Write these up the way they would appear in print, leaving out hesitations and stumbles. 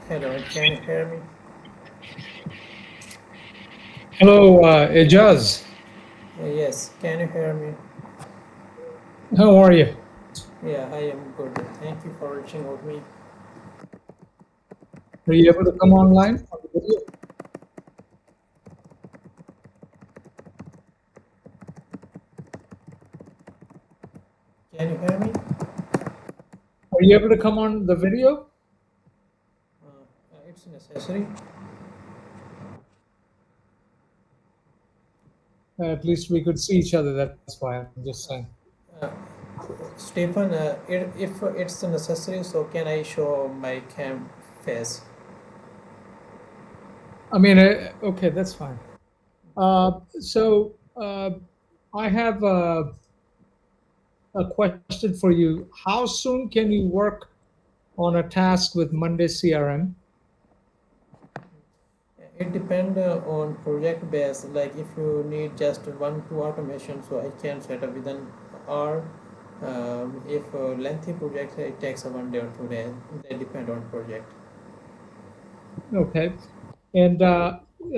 Hello, can you hear me? Hello, Ijaz. Yes, can you hear me? How are you? Yeah, I am good. Thank you for reaching out me. Are you able to come online on the video? Can you hear me? Are you able to come on the video? It's necessary. At least we could see each other. That's why I'm just saying. Uh, Stephen, if it's necessary, so can I show my cam face? I mean, okay, that's fine. So I have a question for you. How soon can you work on a task with Monday CRM? It depends on project base. Like if you need just one two automation, so I can set up within hour. If lengthy project, it takes a 1 day or 2 days. They depend on project. Okay. And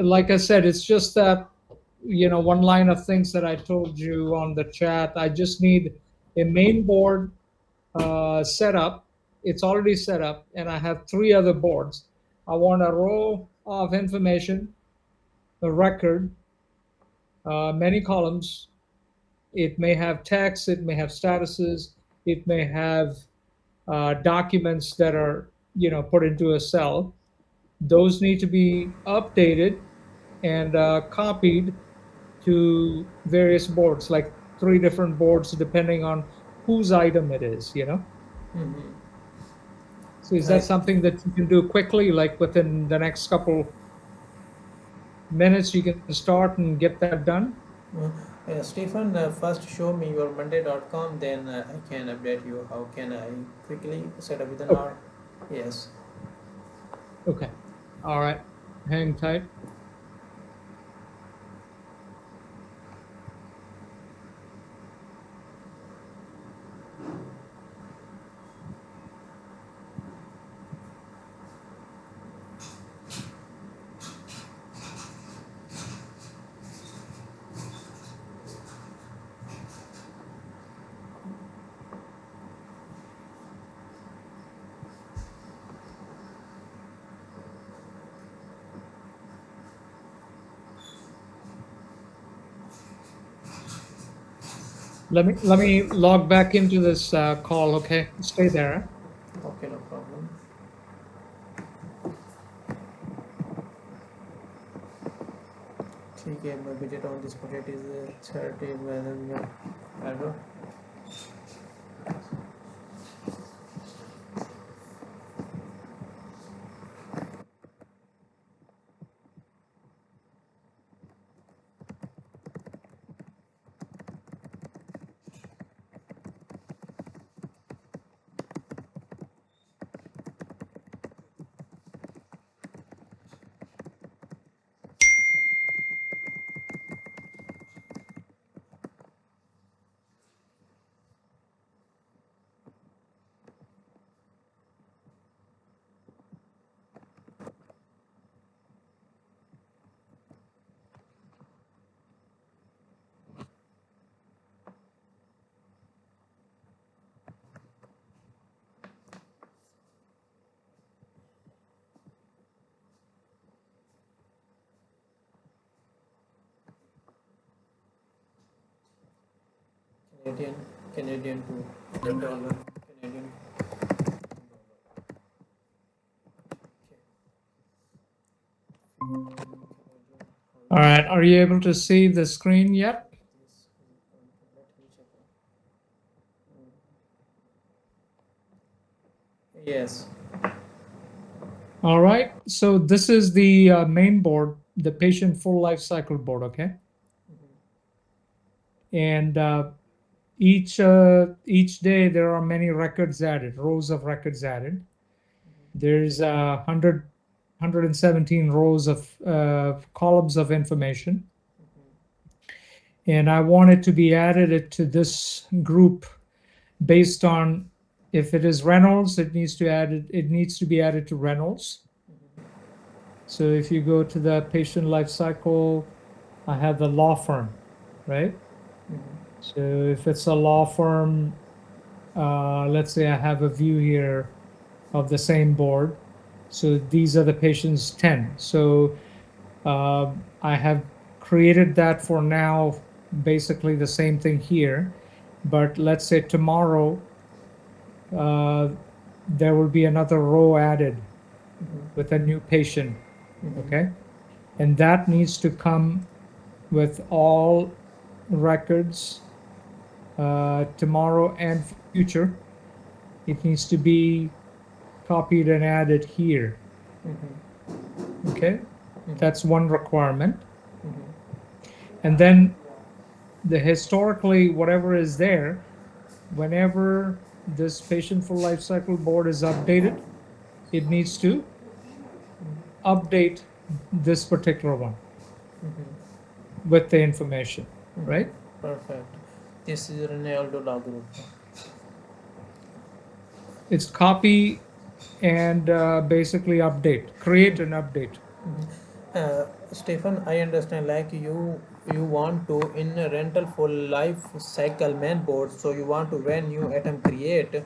like I said, it's just that, one line of things that I told you on the chat. I just need a main board set up. It's already set up, and I have three other boards. I want a row of information, a record, many columns. It may have text, it may have statuses, it may have documents that are, put into a cell. Those need to be updated and copied to various boards, like three different boards, depending on whose item it is. Mm-hmm. So is that something that you can do quickly, like within the next couple minutes, you can start and get that done? Stephen, first show me your Monday.com, then I can update you. How can I quickly set up with an Okay. hour? Yes. Okay. All right. Hang tight. Let me log back into this call. Okay. Stay there. Okay, no problem. ठीक है my budget on this project is 30 million euro. Canadian, Canadian to dollar, Canadian. All right. Are you able to see the screen yet? Yes. All right. So this is the main board, the patient full life cycle board. Okay. And each day there are many records added, rows of records added. There's 117 rows of columns of information, and I want it to be added to this group based on if it is Reynolds, it needs to be added to Reynolds. So if you go to the patient life cycle, I have the law firm, right? So if it's a law firm, let's say I have a view here of the same board. So these are the patients 10. So I have created that for now, basically the same thing here. But let's say tomorrow, there will be another row added with a new patient, okay? And that needs to come with all records tomorrow and future. It needs to be copied and added here, okay? That's one requirement. And then the historically, whatever is there, whenever this patient full life cycle board is updated, it needs to update this particular one with the information, right? Perfect. This is Ronaldo law group. It's copy and basically update, create and update. Stephen, I understand like you want to in a rental for life cycle main board, so you want to when you atom create,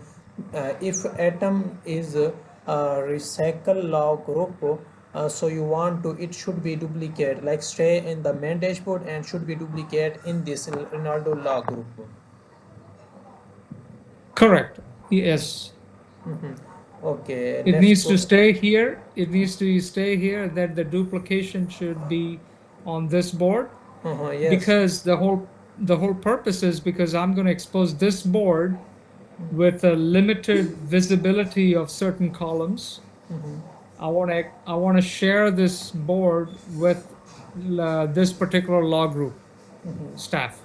if atom is a recycle law group, so you want to it should be duplicate like stay in the main dashboard and should be duplicate in this Ronaldo law group. Correct. Yes. Okay, It let's needs go. to stay here. It needs to stay here. That the duplication should be on this board, Yes. because the whole purpose is because I'm going to expose this board with a limited visibility of certain columns. I want to share this board with this particular law group staff,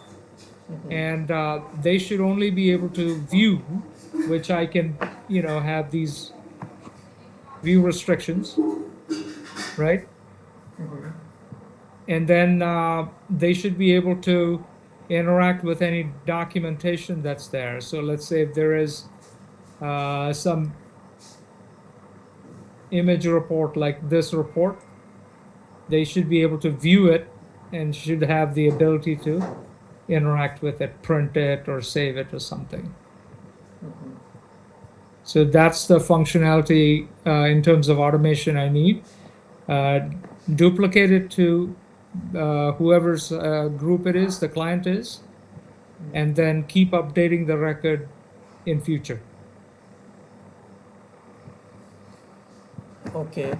and they should only be able to view, which I can have these view restrictions, right? And then they should be able to interact with any documentation that's there. So let's say if there is some image report like this report, they should be able to view it and should have the ability to interact with it, print it, or save it or something. So that's the functionality in terms of automation I need. Duplicate it to whoever's group it is, the client is, and then keep updating the record in future. Okay.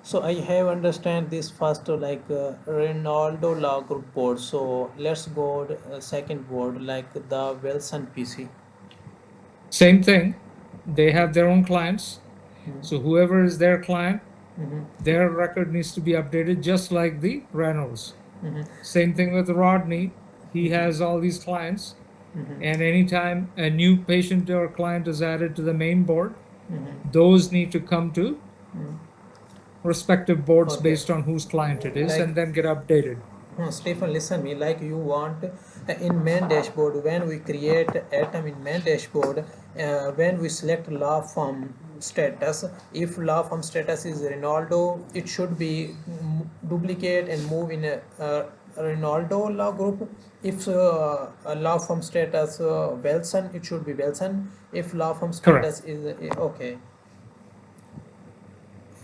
So I have understand this first like Ronaldo law group board. So let's go to, second board like the Wilson PC. Same thing. They have their own clients. So whoever is their client, their record needs to be updated just like the Reynolds. Same thing with Rodney. He has all these clients. And anytime a new patient or client is added to the main board, those need to come to respective boards Okay. based on whose client it is, Like- and then get updated. Stephen, listen me. Like you want in main dashboard when we create atom in main dashboard, when we select law firm status, if law firm status is Ronaldo, it should be duplicate and move in a Ronaldo law group. If a law firm status Wilson, it should be Wilson. If law firm status is okay.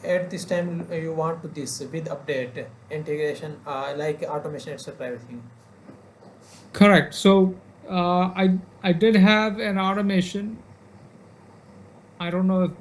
At this time you want to this with update integration like automation etc everything. Correct. So I did have an automation. I don't know if